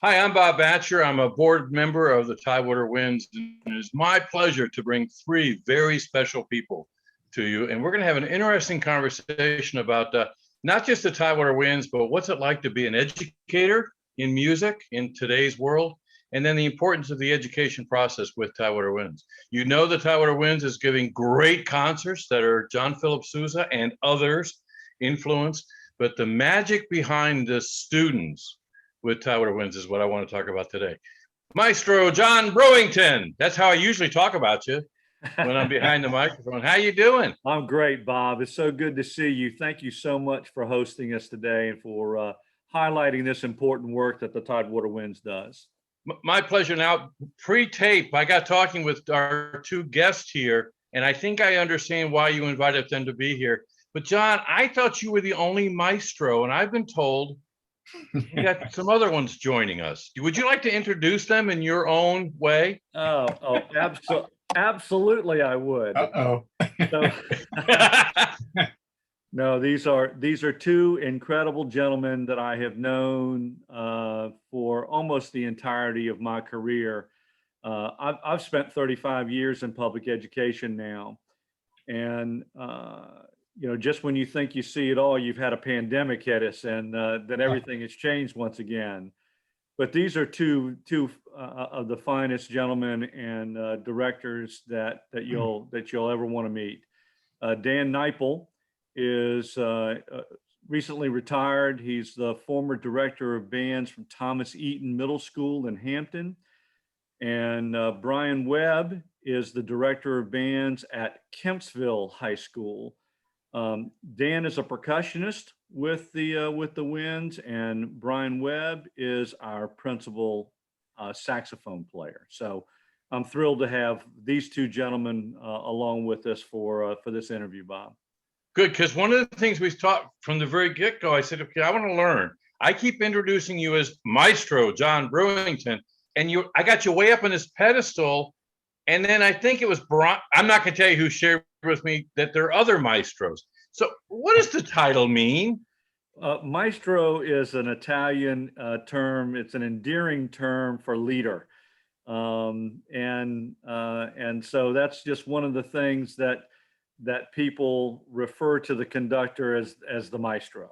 Hi, I'm Bob Batcher. I'm a board member of the Tidewater Winds, and it is my pleasure to bring three very special people to you. And we're going to have an interesting conversation about not just the Tidewater Winds, but what's it like to be an educator in music in today's world, and then the importance of the education process with Tidewater Winds. You know, the Tidewater Winds is giving great concerts that are John Philip Sousa and others influenced, but the magic behind the students with Tidewater Winds is what I want to talk about today. Maestro John Brewington. That's how I usually talk about you when I'm behind the microphone. How you doing? I'm great, Bob. It's so good to see you. Thank you so much for hosting us today and for highlighting this important work that the Tidewater Winds does. My pleasure. Now, pre-tape, I got talking with our two guests here, and I think I understand why you invited them to be here. But John, I thought you were the only maestro, and I've been told we got some other ones joining us. Would you like to introduce them in your own way? Absolutely, I would. Uh-oh. So, no, these are two incredible gentlemen that I have known for almost the entirety of my career. I've spent 35 years in public education now, and just when you think you see it all, you've had a pandemic hit us, and then everything has changed once again. But these are two of the finest gentlemen and directors that you'll ever want to meet. Dan Neipel is recently retired. He's the former director of bands from Thomas Eaton Middle School in Hampton, and Brian Webb is the director of bands at Kempsville High School. Dan is a percussionist with the Winds, and Brian Webb is our principal saxophone player. So I'm thrilled to have these two gentlemen along with us for this interview, Bob. Good, because one of the things we talked from the very get-go, I said, okay, I want to learn. I keep introducing you as Maestro John Brewington, and I got you way up on this pedestal. And then I think it was Brian. I'm not going to tell you who shared with me that there are other maestros. So what does the title mean? Maestro is an Italian term. It's an endearing term for leader. And so that's just one of the things that people refer to the conductor as the maestro.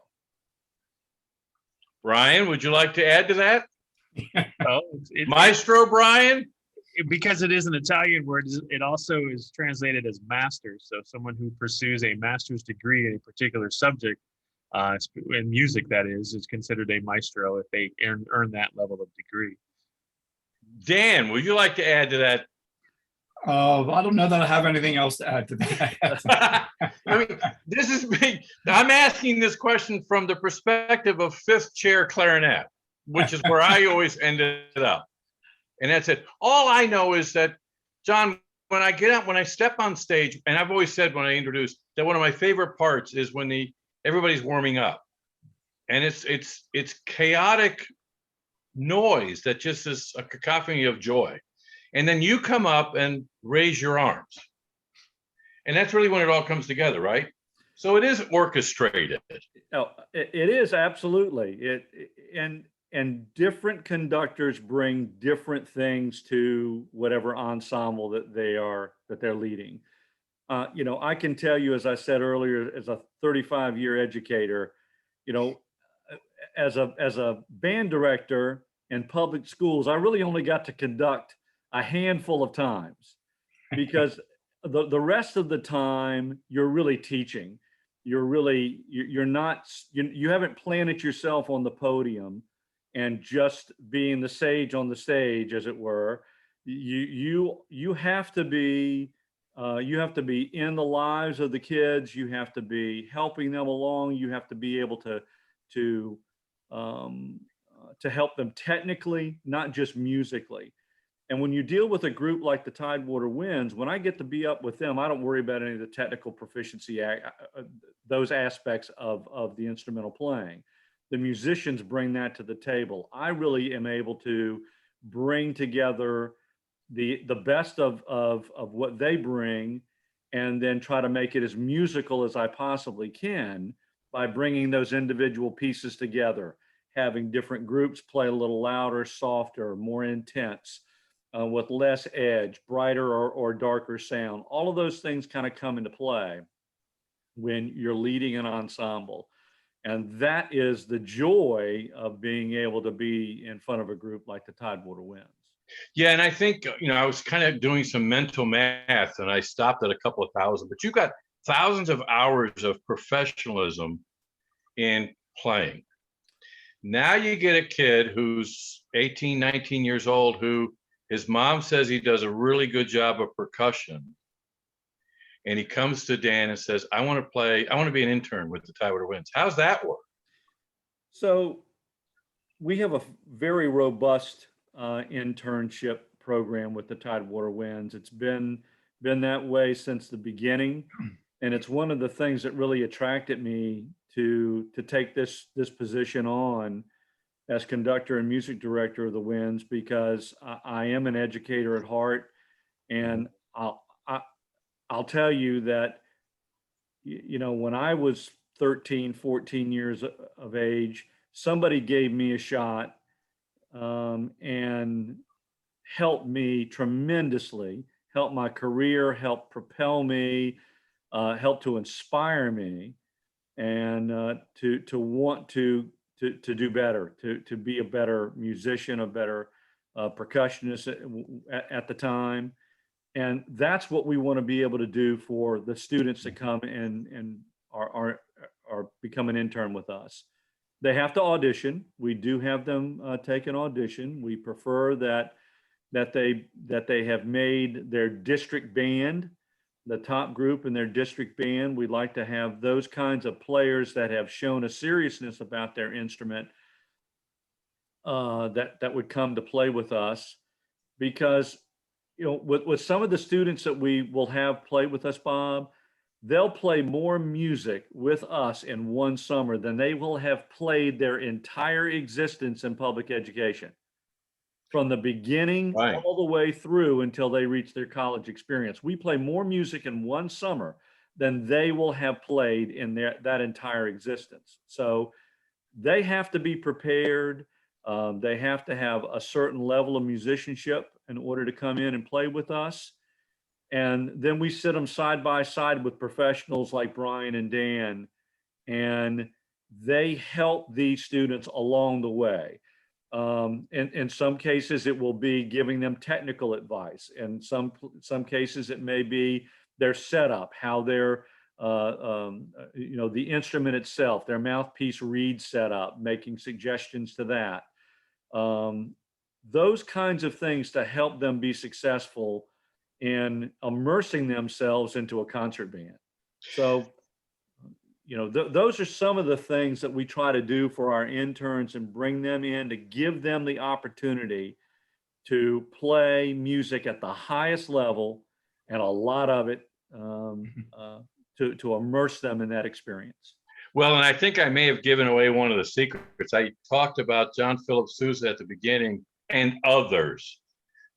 Brian, would you like to add to that? Oh, Maestro, Brian? Because it is an Italian word, it also is translated as master. So someone who pursues a master's degree in a particular subject, in music that is considered a maestro if they earn that level of degree. Dan, would you like to add to that? I don't know that I have anything else to add to that. I mean, this is big. I'm asking this question from the perspective of fifth chair clarinet, which is where I always ended up. And that's it. All I know is that, John, when I step on stage, and I've always said when I introduce that one of my favorite parts is when everybody's warming up, and it's chaotic noise that just is a cacophony of joy, and then you come up and raise your arms, and that's really when it all comes together, right? So it is orchestrated. Oh, it is absolutely and different conductors bring different things to whatever ensemble that they're leading. I can tell you, as I said earlier, as a 35-year educator, as a band director in public schools, I really only got to conduct a handful of times because the rest of the time you're really teaching. You haven't planted yourself on the podium and just being the sage on the stage, as it were. You have to be in the lives of the kids. You have to be helping them along. You have to be able to help them technically, not just musically. And when you deal with a group like the Tidewater Winds, when I get to be up with them, I don't worry about any of the technical proficiency, those aspects of the instrumental playing. The musicians bring that to the table. I really am able to bring together the best of what they bring, and then try to make it as musical as I possibly can by bringing those individual pieces together, having different groups play a little louder, softer, more intense, with less edge, brighter or darker sound. All of those things kind of come into play when you're leading an ensemble. And that is the joy of being able to be in front of a group like the Tidewater Winds. Yeah, and I think, I was kind of doing some mental math and I stopped at a couple of thousand, but you've got thousands of hours of professionalism in playing. Now you get a kid who's 18, 19 years old, who his mom says he does a really good job of percussion. And he comes to Dan and says, I want to be an intern with the Tidewater Winds. How's that work? So we have a very robust internship program with the Tidewater Winds. It's been that way since the beginning. And it's one of the things that really attracted me to take this position on as conductor and music director of the Winds, because I am an educator at heart. And I'll tell you that, when I was 13, 14 years of age, somebody gave me a shot and helped me tremendously, helped my career, helped propel me, helped to inspire me, and to want to do better, to be a better musician, a better percussionist at the time. And that's what we want to be able to do for the students that come and are become an intern with us. They have to audition. We do have them take an audition. We prefer that they have made their district band, the top group in their district band. We'd like to have those kinds of players that have shown a seriousness about their instrument that would come to play with us, because with some of the students that we will have play with us, Bob, they'll play more music with us in one summer than they will have played their entire existence in public education, from the beginning Right. all the way through until they reach their college experience. We play more music in one summer than they will have played in that entire existence. So they have to be prepared. They have to have a certain level of musicianship in order to come in and play with us. And then we sit them side by side with professionals like Brian and Dan, and they help these students along the way. In some cases, it will be giving them technical advice. In some cases, it may be their setup, how their the instrument itself, their mouthpiece reed setup, making suggestions to that. Those kinds of things to help them be successful in immersing themselves into a concert band. So, those are some of the things that we try to do for our interns and bring them in to give them the opportunity to play music at the highest level, and a lot of it to immerse them in that experience. Well, and I think I may have given away one of the secrets. I talked about John Philip Souza at the beginning and others,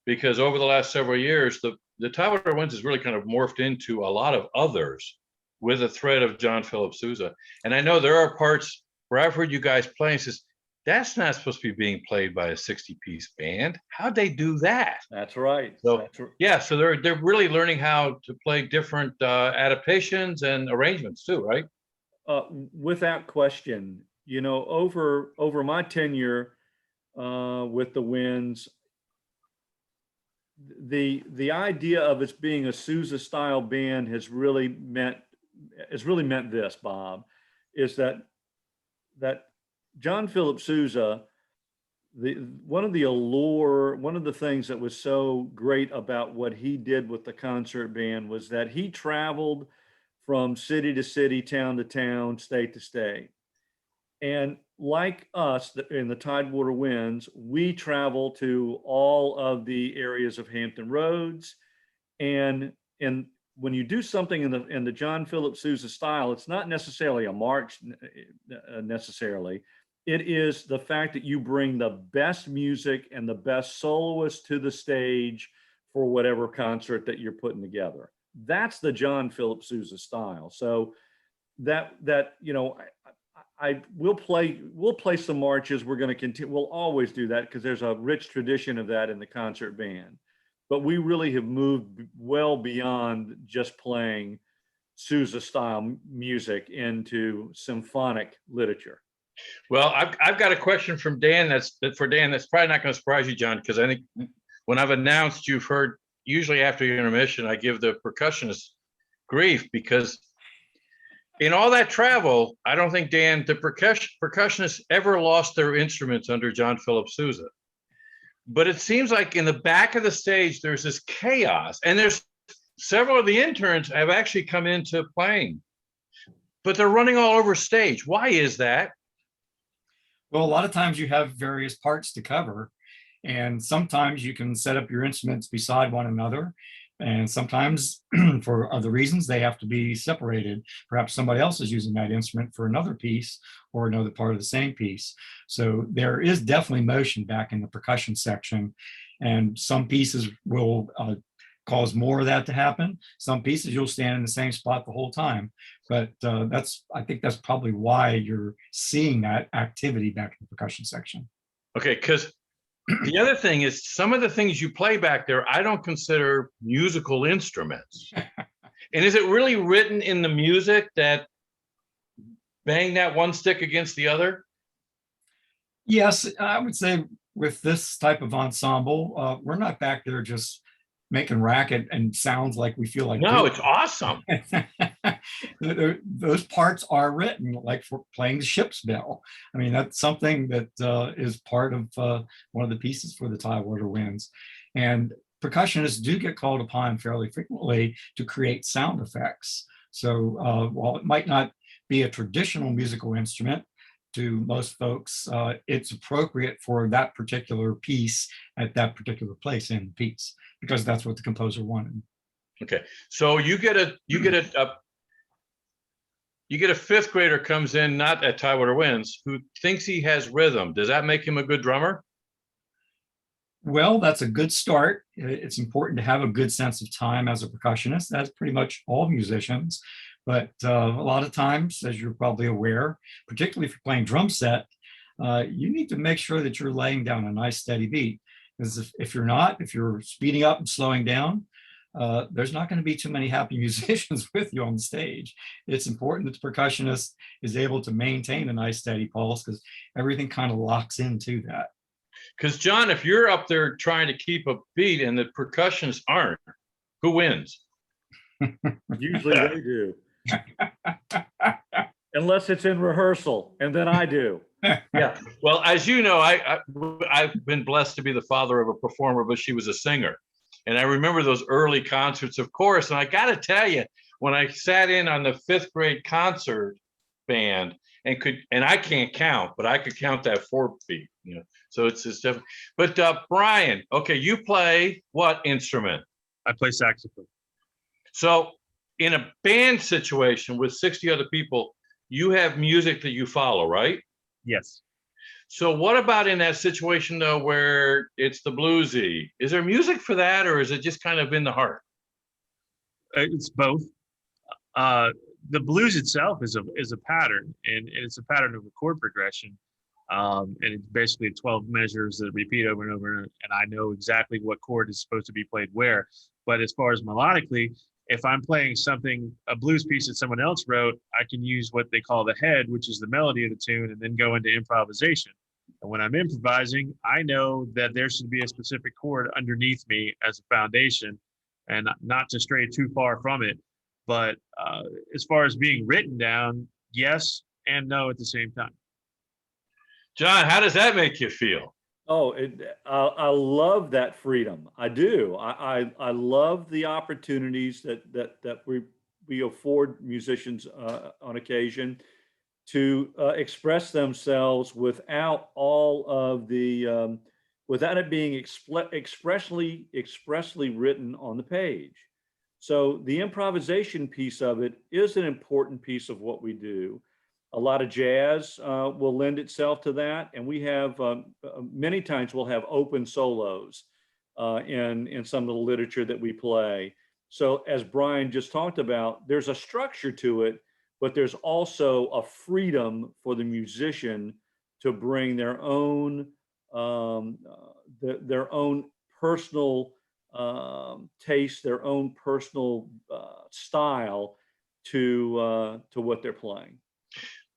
because over the last several years, the Tidewater Winds has really kind of morphed into a lot of others with a thread of John Philip Souza. And I know there are parts where I've heard you guys play and says, that's not supposed to be being played by a 60-piece band. How'd they do that? That's right. So yeah, so they're really learning how to play different adaptations and arrangements too, right? Without question, over my tenure with the Winds, the idea of it being a Souza style band has really meant this, Bob, is that John Philip Souza, one of the things that was so great about what he did with the concert band was that he traveled from city to city, town to town, state to state. And like us in the Tidewater Winds, we travel to all of the areas of Hampton Roads. And when you do something in the John Philip Souza style, it's not necessarily a march necessarily. It is the fact that you bring the best music and the best soloists to the stage for whatever concert that you're putting together. That's the John Philip Souza style. So we'll play some marches. We're going to continue. We'll always do that because there's a rich tradition of that in the concert band. But we really have moved well beyond just playing Souza style music into symphonic literature. Well, I've got a question from Dan. That's probably not going to surprise you, John, because I think when I've announced, you've heard usually after your intermission, I give the percussionist grief because in all that travel, I don't think, Dan, the percussionists ever lost their instruments under John Philip Sousa. But it seems like in the back of the stage, there's this chaos, and there's several of the interns have actually come into playing, but they're running all over stage. Why is that? Well, a lot of times you have various parts to cover, and sometimes you can set up your instruments beside one another. And sometimes for other reasons, they have to be separated. Perhaps somebody else is using that instrument for another piece or another part of the same piece. So there is definitely motion back in the percussion section. And some pieces will cause more of that to happen. Some pieces you'll stand in the same spot the whole time. But I think that's probably why you're seeing that activity back in the percussion section. Okay, because the other thing is some of the things you play back there, I don't consider musical instruments. And is it really written in the music that bang that one stick against the other? Yes, I would say with this type of ensemble, we're not back there just making racket and sounds like we feel like. No, it's awesome. Those parts are written, like for playing the ship's bell. I mean, that's something that is part of one of the pieces for the Tidewater Winds. And percussionists do get called upon fairly frequently to create sound effects. So while it might not be a traditional musical instrument to most folks, it's appropriate for that particular piece at that particular place in the piece, because that's what the composer wanted. Okay, so you get a fifth grader comes in, not at Tidewater Winds, who thinks he has rhythm. Does that make him a good drummer? Well, that's a good start. It's important to have a good sense of time as a percussionist. That's pretty much all musicians. But a lot of times, as you're probably aware, particularly if you're playing drum set, you need to make sure that you're laying down a nice steady beat. Because if you're not, if you're speeding up and slowing down, there's not going to be too many happy musicians with you on the stage. It's important that the percussionist is able to maintain a nice steady pulse because everything kind of locks into that. Because John, if you're up there trying to keep a beat and the percussionists aren't, who wins? Usually they do. Unless it's in rehearsal, and then I do. Yeah. Well, as you know, I've been blessed to be the father of a performer, but she was a singer. And I remember those early concerts, of course. And I got to tell you, when I sat in on the fifth grade concert band and I can't count, but I could count that 4 beat, you know. So it's different. But Brian, okay, you play what instrument? I play saxophone. So in a band situation with 60 other people, you have music that you follow, right? Yes. So what about in that situation though, where it's the bluesy? Is there music for that, or is it just kind of in the heart? It's both. The blues itself is a pattern, and it's a pattern of a chord progression. And it's basically 12 measures that repeat over and over, and I know exactly what chord is supposed to be played where. But as far as melodically, if I'm playing a blues piece that someone else wrote, I can use what they call the head, which is the melody of the tune, and then go into improvisation. And when I'm improvising, I know that there should be a specific chord underneath me as a foundation and not to stray too far from it. But as far as being written down, yes and no at the same time. John, how does that make you feel? Oh, I love that freedom. I do. I love the opportunities that we afford musicians on occasion to express themselves without all of the without it being expressly written on the page. So the improvisation piece of it is an important piece of what we do. A lot of jazz will lend itself to that. And we have, many times we'll have open solos in some of the literature that we play. So as Brian just talked about, there's a structure to it, but there's also a freedom for the musician to bring their own their own personal taste, their own personal style to what they're playing.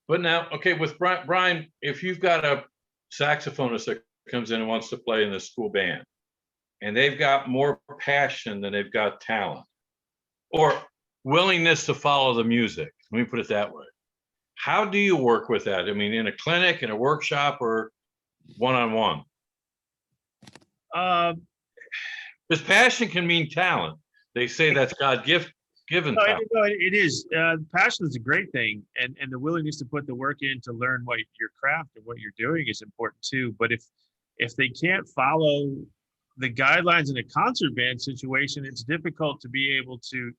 But now, okay, with Brian, if you've got a saxophonist that comes in and wants to play in the school band, and they've got more passion than they've got talent, or willingness to follow the music, let me put it that way. How do you work with that? I mean, in a clinic, in a workshop, or one-on-one? Because passion can mean talent. They say that's God-given No, talent. it is. Passion is a great thing, and the willingness to put the work in to learn what your craft and what you're doing is important too. But if they can't follow the guidelines in a concert band situation, it's difficult to be able to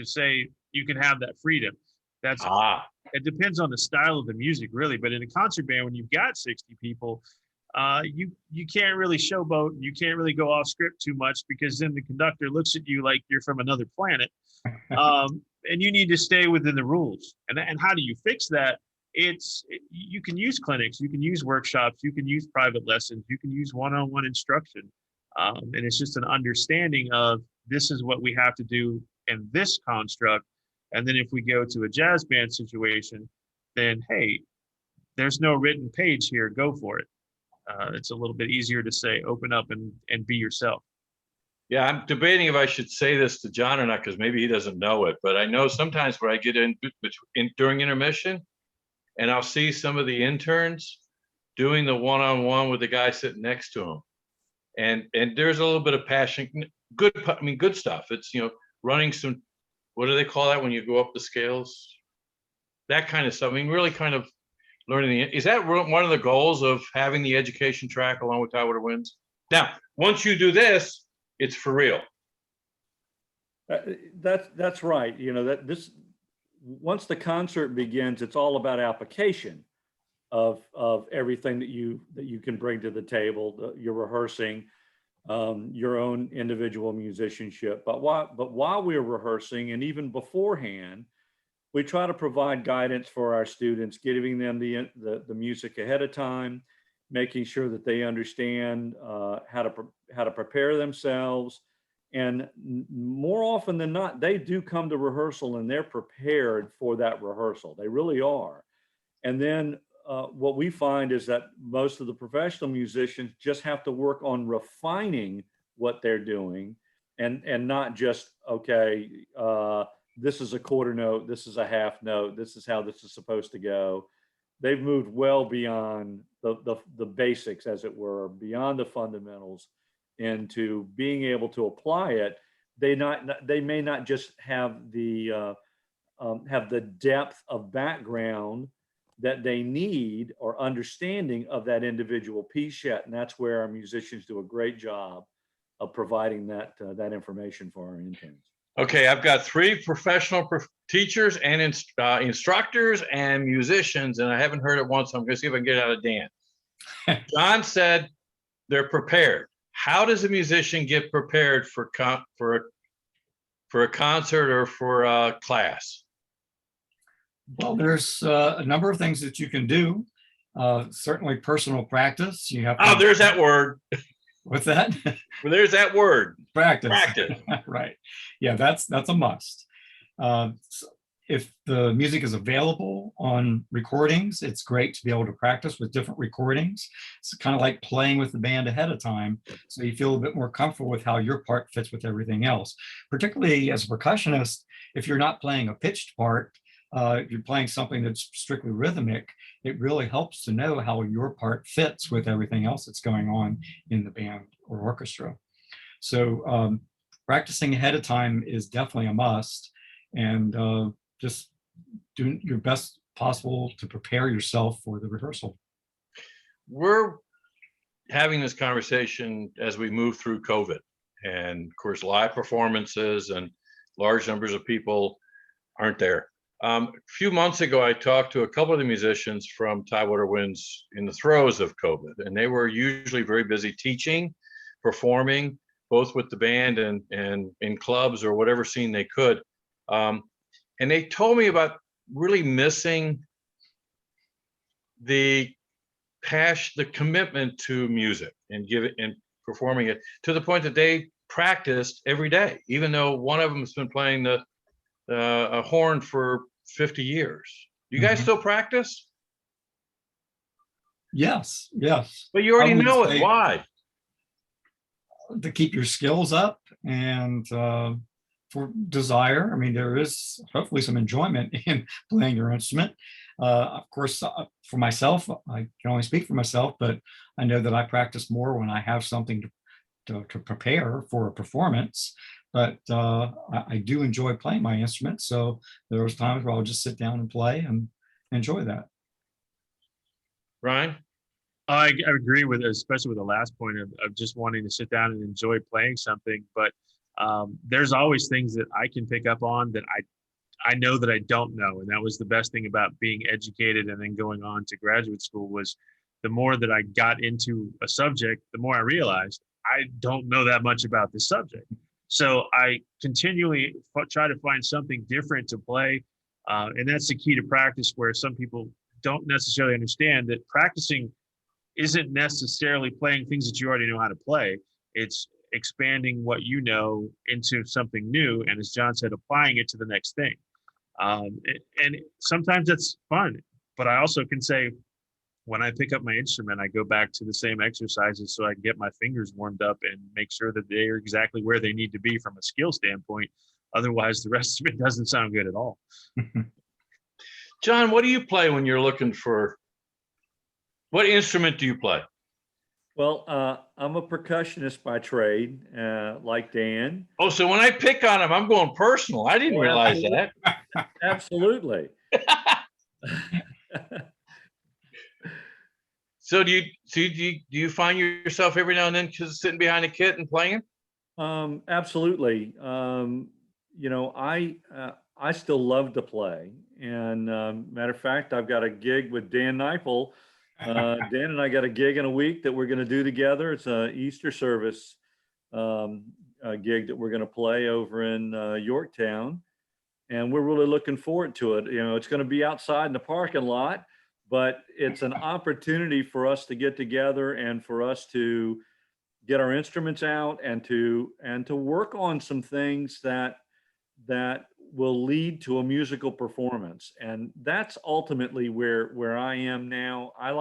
say you can have that freedom. It depends on the style of the music, really. But in a concert band, when you've got 60 people, you can't really showboat. You can't really go off script too much, because then the conductor looks at you like you're from another planet, and you need to stay within the rules. And how do you fix that? You can use clinics, you can use workshops, you can use private lessons, you can use one-on-one instruction, and it's just an understanding of this is what we have to do in this construct. And then if we go to a jazz band situation, then hey, there's no written page here, go for it. It's a little bit easier to say, open up and be yourself. Yeah, I'm debating if I should say this to John or not, because maybe he doesn't know it. But I know sometimes where I get in during intermission, and I'll see some of the interns doing the one-on-one with the guy sitting next to him, and there's a little bit of passion, good stuff. It's running some, what do they call that when you go up the scales? That kind of stuff. I mean, really kind of learning. Is that one of the goals of having the education track along with Tidewater Winds? Now, once you do this, it's for real. That's right. Once the concert begins, it's all about application of everything that you can bring to the table. You're rehearsing your own individual musicianship, but while we're rehearsing and even beforehand, we try to provide guidance for our students, giving them the music ahead of time, making sure that they understand how to prepare themselves. And more often than not, they do come to rehearsal and they're prepared for that rehearsal. They really are. And then what we find is that most of the professional musicians just have to work on refining what they're doing, and not just, okay, this is a quarter note, this is a half note, this is how this is supposed to go. They've moved well beyond the basics, as it were, beyond the fundamentals, into being able to apply it. They may not just have the depth of background that they need or understanding of that individual piece yet, and that's where our musicians do a great job of providing that information for our interns. Okay, I've got 3 professional teachers and instructors and musicians, and I haven't heard it once. So I'm going to see if I can get it out of Dan. John said they're prepared. How does a musician get prepared for a concert or for a class? Well, there's a number of things that you can do. Certainly personal practice. You have to, there's that word. What's that? Well, there's that word. Practice. Right. Yeah, that's a must. If the music is available on recordings, it's great to be able to practice with different recordings. It's kind of like playing with the band ahead of time, so you feel a bit more comfortable with how your part fits with everything else. Particularly as a percussionist, if you're not playing a pitched part, if you're playing something that's strictly rhythmic, it really helps to know how your part fits with everything else that's going on in the band or orchestra. So practicing ahead of time is definitely a must, and just doing your best possible to prepare yourself for the rehearsal. We're having this conversation as we move through COVID, and of course, live performances and large numbers of people aren't there. A few months ago, I talked to a couple of the musicians from Tidewater Winds in the throes of COVID, and they were usually very busy teaching, performing, both with the band and in clubs or whatever scene they could. And they told me about really missing the passion, the commitment to music and performing it to the point that they practiced every day, even though one of them has been playing a horn for 50 years. You guys still practice? Yes, yes. But you already I would know it. say Why? to keep your skills up and for desire. I mean, there is hopefully some enjoyment in playing your instrument. Of course, for myself, I can only speak for myself, but I know that I practice more when I have something to prepare for a performance. But I do enjoy playing my instrument. So there was times where I'll just sit down and play and enjoy that. Ryan? I agree with, especially with the last point of just wanting to sit down and enjoy playing something. But there's always things that I can pick up on that I know that I don't know. And that was the best thing about being educated and then going on to graduate school was the more that I got into a subject, the more I realized I don't know that much about this subject. So I continually try to find something different to play. And that's the key to practice, where some people don't necessarily understand that practicing isn't necessarily playing things that you already know how to play. It's expanding what you know into something new. And as John said, applying it to the next thing. And sometimes that's fun. But I also can say, when I pick up my instrument, I go back to the same exercises so I can get my fingers warmed up and make sure that they are exactly where they need to be from a skill standpoint. Otherwise, the rest of it doesn't sound good at all. John, what do you play when you're looking for, what instrument do you play? Well, I'm a percussionist by trade, like Dan. Oh, so when I pick on him, I'm going personal. I didn't realize that. Absolutely. So do you find yourself every now and then just sitting behind a kit and playing? Absolutely. You know, I still love to play, and matter of fact, I've got a gig with Dan Neipel. Dan and I got a gig in a week that we're going to do together. It's a Easter service a gig that we're going to play over in Yorktown, and we're really looking forward to it. You know, it's going to be outside in the parking lot, but it's an opportunity for us to get together and for us to get our instruments out and to work on some things that will lead to a musical performance. And that's ultimately where I am now. I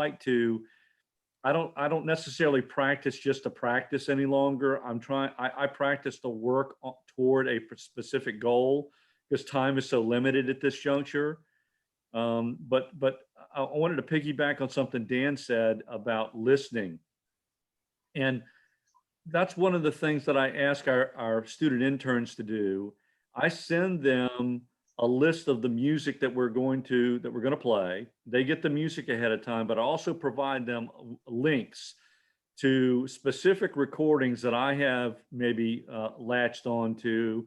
don't necessarily practice just to practice any longer. I practice to work toward a specific goal because time is so limited at this juncture. But I wanted to piggyback on something Dan said about listening. And that's one of the things that I ask our student interns to do. I send them a list of the music that we're going to play. They get the music ahead of time, but I also provide them links to specific recordings that I have maybe latched on to,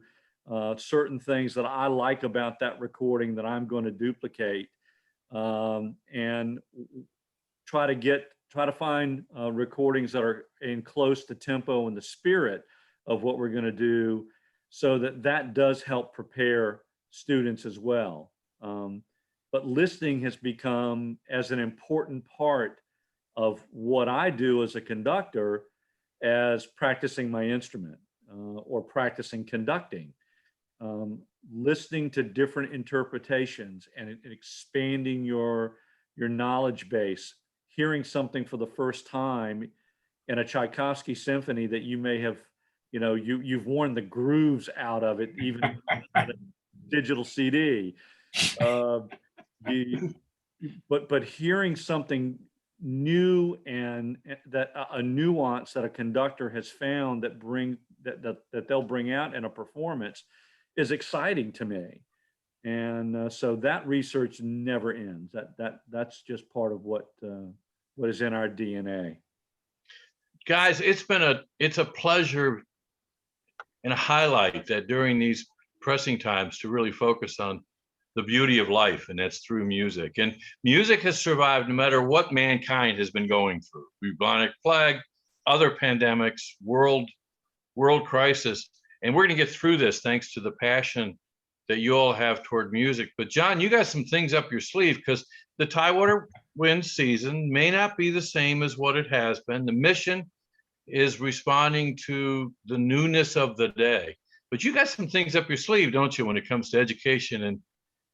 certain things that I like about that recording that I'm going to duplicate, and try to find recordings that are in close to tempo and the spirit of what we're going to do, so that does help prepare students as well. But listening has become as an important part of what I do as a conductor as practicing my instrument or practicing conducting. Listening to different interpretations and expanding your knowledge base, hearing something for the first time in a Tchaikovsky symphony that you may have, you know, you've worn the grooves out of it, even on a digital CD. But hearing something new and that a nuance that a conductor has found that they'll bring out in a performance is exciting to me. And so that research never ends. That's just part of what is in our DNA. Guys, it's a pleasure and a highlight that during these pressing times to really focus on the beauty of life, and that's through music. And music has survived no matter what mankind has been going through. Bubonic plague, other pandemics, world crisis, and we're going to get through this thanks to the passion that you all have toward music. But John, you got some things up your sleeve, because the Tidewater Winds season may not be the same as what it has been. The mission is responding to the newness of the day. But you got some things up your sleeve, don't you, when it comes to education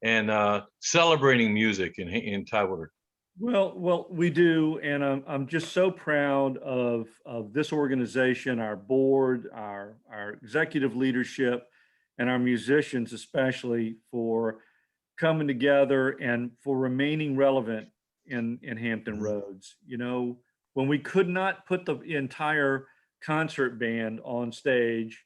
and celebrating music in Tidewater? Well, we do, and I'm just so proud of this organization, our board, our executive leadership, and our musicians especially, for coming together and for remaining relevant in Hampton Roads. You know, when we could not put the entire concert band on stage,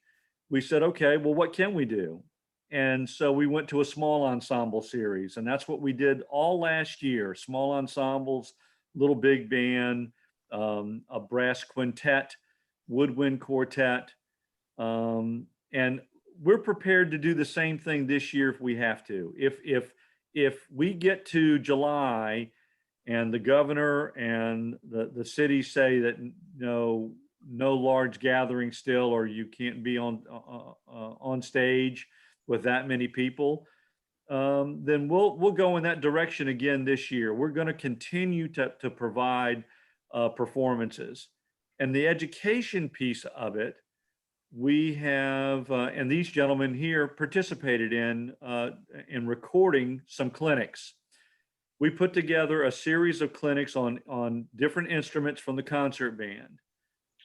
we said, okay, well, what can we do? And so we went to a small ensemble series, and that's what we did all last year. Small ensembles, little big band, a brass quintet, woodwind quartet. And we're prepared to do the same thing this year if we have to. If we get to July and the governor and the city say that no large gathering still, or you can't be on stage with that many people, then we'll go in that direction again this year. We're going to continue to provide performances, and the education piece of it, we have, and these gentlemen here participated in recording some clinics. We put together a series of clinics on different instruments from the concert band.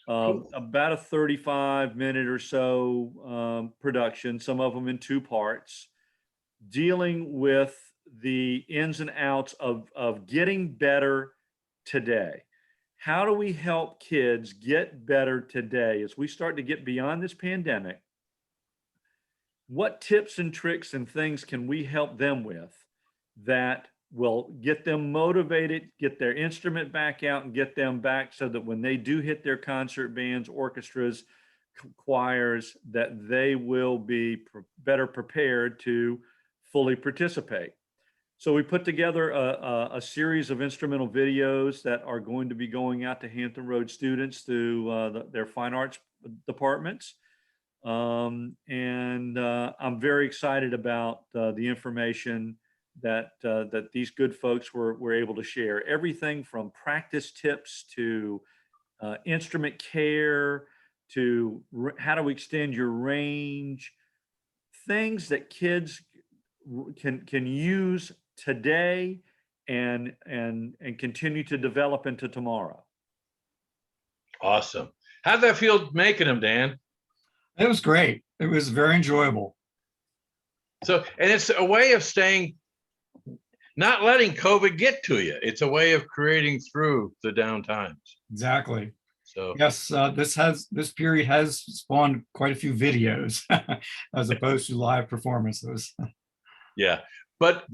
About a 35-minute or so production, some of them in 2 parts, dealing with the ins and outs of getting better today. How do we help kids get better today as we start to get beyond this pandemic? What tips and tricks and things can we help them with that will get them motivated, get their instrument back out, and get them back so that when they do hit their concert bands, orchestras, choirs, that they will be better prepared to fully participate. So we put together a series of instrumental videos that are going to be going out to Hampton Roads students through their fine arts departments. And I'm very excited about the information that these good folks were able to share. Everything from practice tips to instrument care to how to extend your range, things that kids can use today and continue to develop into tomorrow. Awesome. How'd that feel making them, Dan? It was great. It was very enjoyable. So, and it's a way of not letting COVID get to you. It's a way of creating through the down times. Exactly. So yes, this period has spawned quite a few videos as opposed to live performances. Yeah, but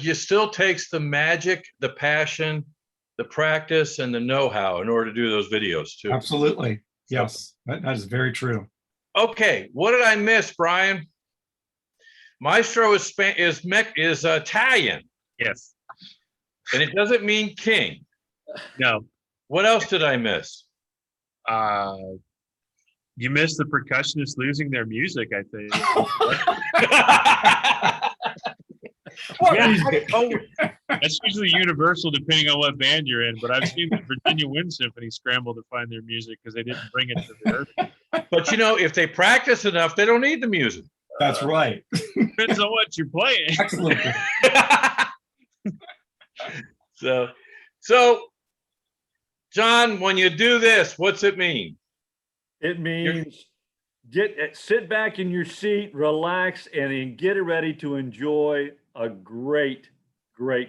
you still takes the magic, the passion, the practice, and the know-how in order to do those videos too. Absolutely. Yes, that is very true. Okay, what did I miss, Brian? Maestro is Italian. Yes. And it doesn't mean king. No. What else did I miss? You missed the percussionists losing their music, I think. That's usually universal depending on what band you're in, but I've seen the Virginia Wind Symphony scramble to find their music because they didn't bring it to the earth. But you know, if they practice enough, they don't need the music. That's right. Depends on what you're playing. Excellent. So, John, when you do this, what's it mean? It means sit back in your seat, relax, and get ready to enjoy a great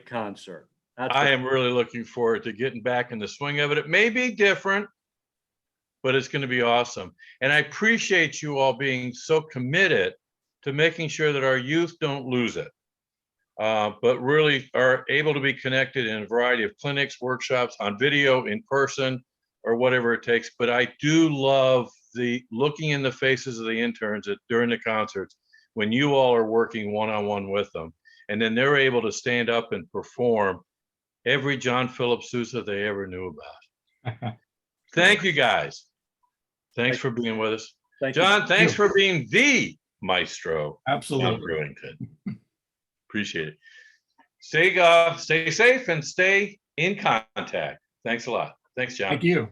concert. I am really looking forward to getting back in the swing of it. It may be different, but it's going to be awesome. And I appreciate you all being so committed to making sure that our youth don't lose it, but really are able to be connected in a variety of clinics, workshops, on video, in person, or whatever it takes. But I do love the looking in the faces of the interns during the concerts when you all are working one-on-one with them. And then they're able to stand up and perform every John Philip Souza they ever knew about. Thank you, guys. Thanks for being with us. John, thanks for being the Maestro, John Absolutely. Brewington. Appreciate it. Stay safe and stay in contact. Thanks a lot. Thanks, John. Thank you.